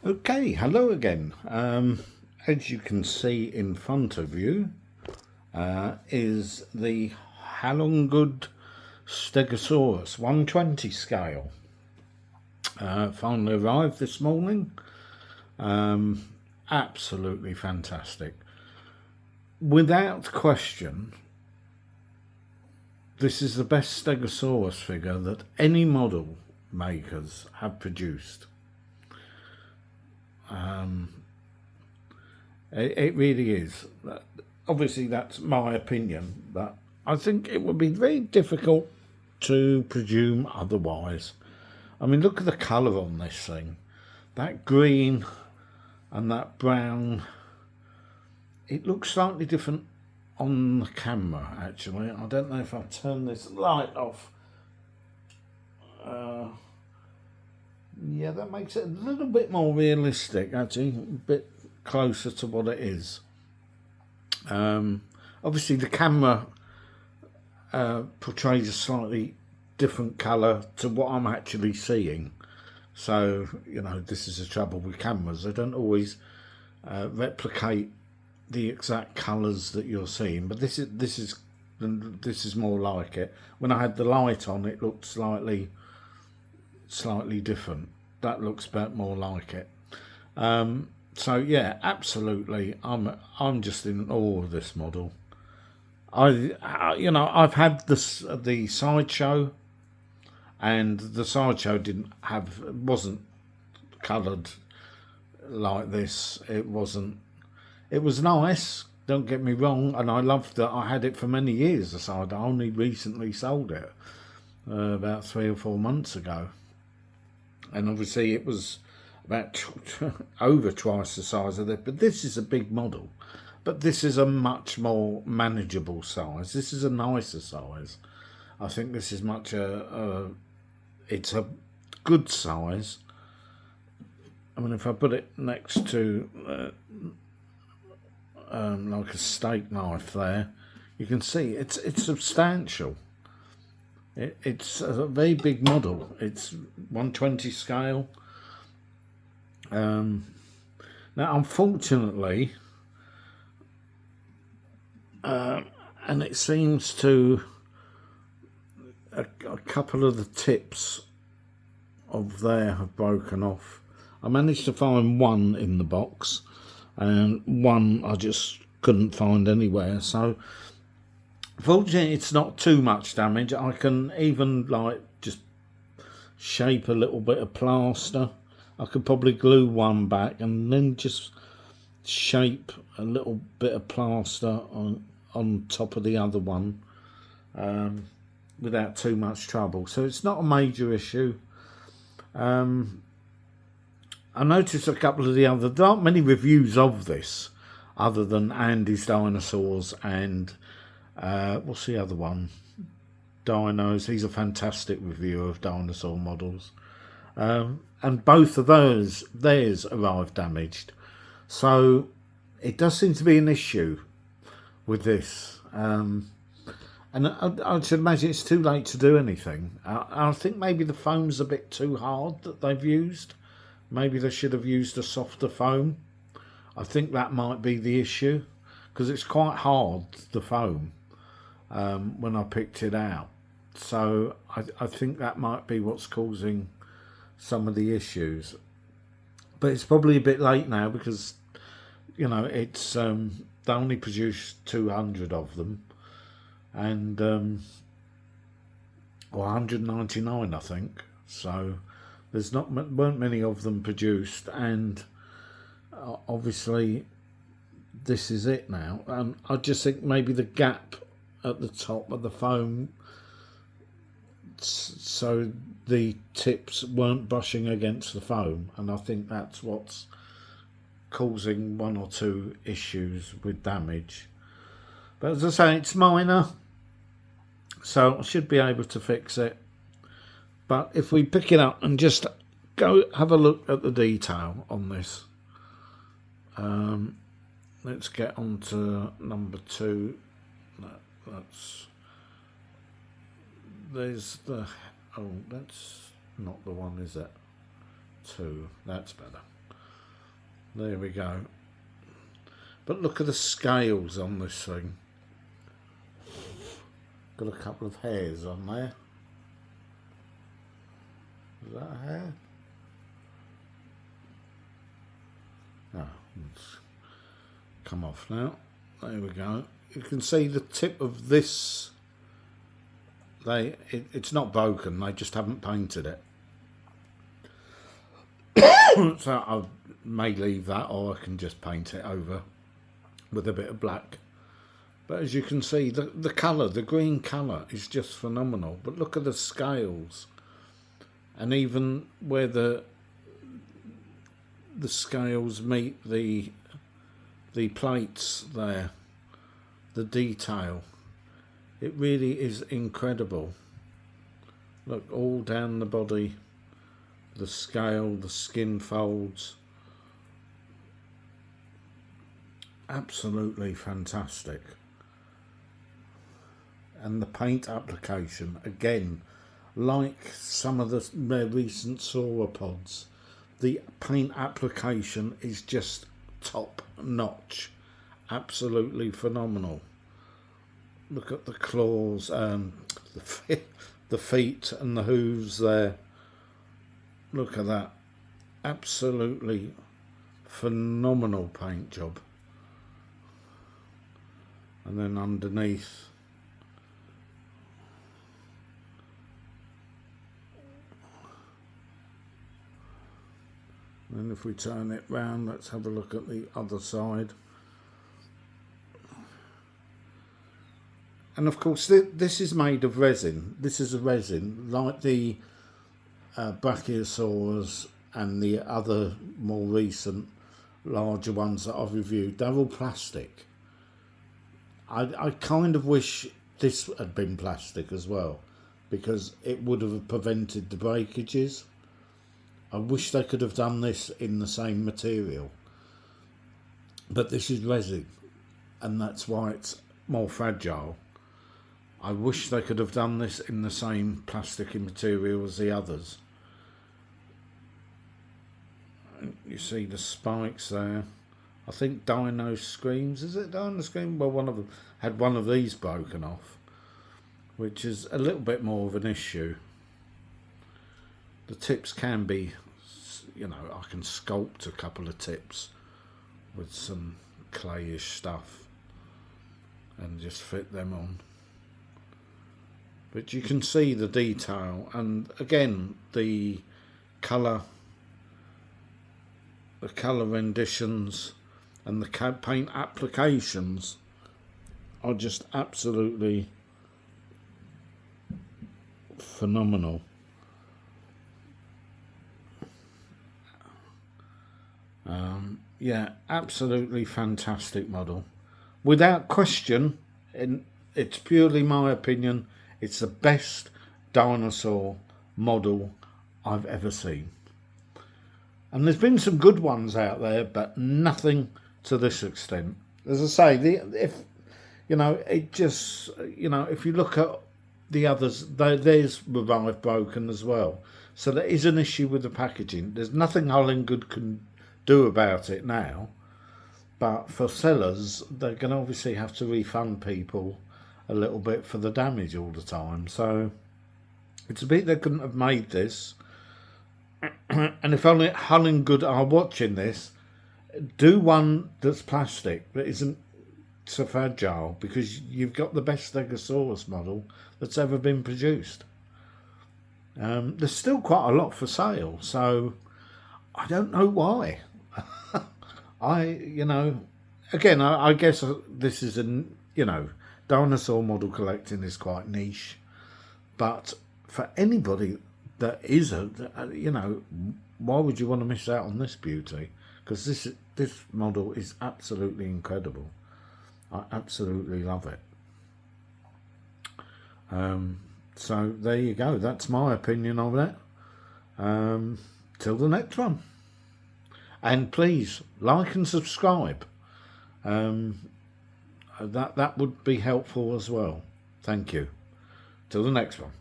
Okay, hello again. As you can see in front of you is the HAOLONGGOOD Stegosaurus 120 scale. Finally arrived this morning. Absolutely fantastic. Without question, this is the best Stegosaurus figure that any model makers have produced. It really is. Obviously, that's my opinion, but I think it would be very difficult to presume otherwise. I mean, look at the colour on this thing. That green and that brown. It looks slightly different on the camera, actually. I don't know if I turn this light off. Yeah, that makes it a little bit more realistic, actually. A bit closer to what it is. Obviously, the camera portrays a slightly different colour to what I'm actually seeing. So, you know, this is the trouble with cameras. They don't always replicate the exact colours that you're seeing. But this is more like it. When I had the light on, it looked slightly different. That looks a bit more like it. So yeah, absolutely. I'm just in awe of this model. I've had the sideshow, and the sideshow wasn't coloured like this. It wasn't. It was nice. Don't get me wrong, and I loved that. I had it for many years. The side. I only recently sold it about 3 or 4 months ago, and obviously it was about over twice the size of it. But this is a big model. But this is a much more manageable size. This is a nicer size. I think this is it's a good size. I mean, if I put it next to like a steak knife there, you can see it's substantial. It's a very big model. It's 120 scale. Now, unfortunately, and it seems to a couple of the tips of there have broken off. I managed to find one in the box, and one I just couldn't find anywhere. So fortunately, it's not too much damage. I can even just shape a little bit of plaster. I could probably glue one back and then just shape a little bit of plaster on top of the other one without too much trouble. So it's not a major issue. I noticed a couple of there aren't many reviews of this other than Andy's Dinosaurs and what's the other one? Dinos. He's a fantastic reviewer of dinosaur models. And both of theirs arrived damaged. So it does seem to be an issue with this. And I should imagine it's too late to do anything. I think maybe the foam's a bit too hard that they've used. Maybe they should have used a softer foam. I think that might be the issue, because it's quite hard, the foam, when I picked it out. So I think that might be what's causing some of the issues. But it's probably a bit late now, because, you know, it's they only produced 200 of them, and 199, I think. So there's weren't many of them produced, and obviously this is it now. And I just think maybe the gap at the top of the foam, so the tips weren't brushing against the foam, and I think that's what's causing one or two issues with damage. But as I say, it's minor, so I should be able to fix it. But if we pick it up and just go have a look at the detail on this, let's get on to number 2. There's the, oh, that's not the one, is it? 2, that's better. There we go. But look at the scales on this thing. Got a couple of hairs on there. Is that a hair? No, it's come off now. There we go. You can see the tip of this. It's not broken. They just haven't painted it. So I may leave that, or I can just paint it over with a bit of black. But as you can see, the colour, the green colour is just phenomenal. But look at the scales. And even where the scales meet the plates there, the detail, it really is incredible. Look, all down the body, the scale, the skin folds, absolutely fantastic. And the paint application, again, like some of the more recent sauropods, the paint application is just top notch, absolutely phenomenal. Look at the claws, the feet and the hooves there. Look at that, absolutely phenomenal paint job. And then underneath, and if we turn it round, let's have a look at the other side. And of course this is made of resin. This is a resin, like the Brachiosaurus and the other more recent larger ones that I've reviewed. They're all plastic. I kind of wish this had been plastic as well, because it would have prevented the breakages. I wish they could have done this in the same material, but this is resin, and that's why it's more fragile. I wish they could have done this in the same plastic material as the others. You see the spikes there. I think Dino Screams, is it Dino Scream? Well, one of them had one of these broken off, which is a little bit more of an issue. The tips can be, you know, I can sculpt a couple of tips with some clayish stuff and just fit them on. But you can see the detail, and again the colour renditions and the paint applications are just absolutely phenomenal. Yeah, absolutely fantastic model. Without question, and it's purely my opinion, it's the best dinosaur model I've ever seen. And there's been some good ones out there, but nothing to this extent. As I say, if you know, it just, you know, if you look at the others, there's Revive broken as well. So there is an issue with the packaging. There's nothing HAOLONGGOOD can do about it now, but for sellers, they're going to obviously have to refund people a little bit for the damage all the time. So it's a bit they couldn't have made this. And if only HAOLONGGOOD are watching this, do one that's plastic that isn't so fragile, because you've got the best Stegosaurus model that's ever been produced. There's still quite a lot for sale, so I don't know why. You know, again, I guess this is you know, dinosaur model collecting is quite niche, but for anybody that is you know, why would you want to miss out on this beauty? Because this model is absolutely incredible. I absolutely love it. So there you go. That's my opinion of it. Till the next one. And please like and subscribe. That would be helpful as well. Thank you. Till the next one.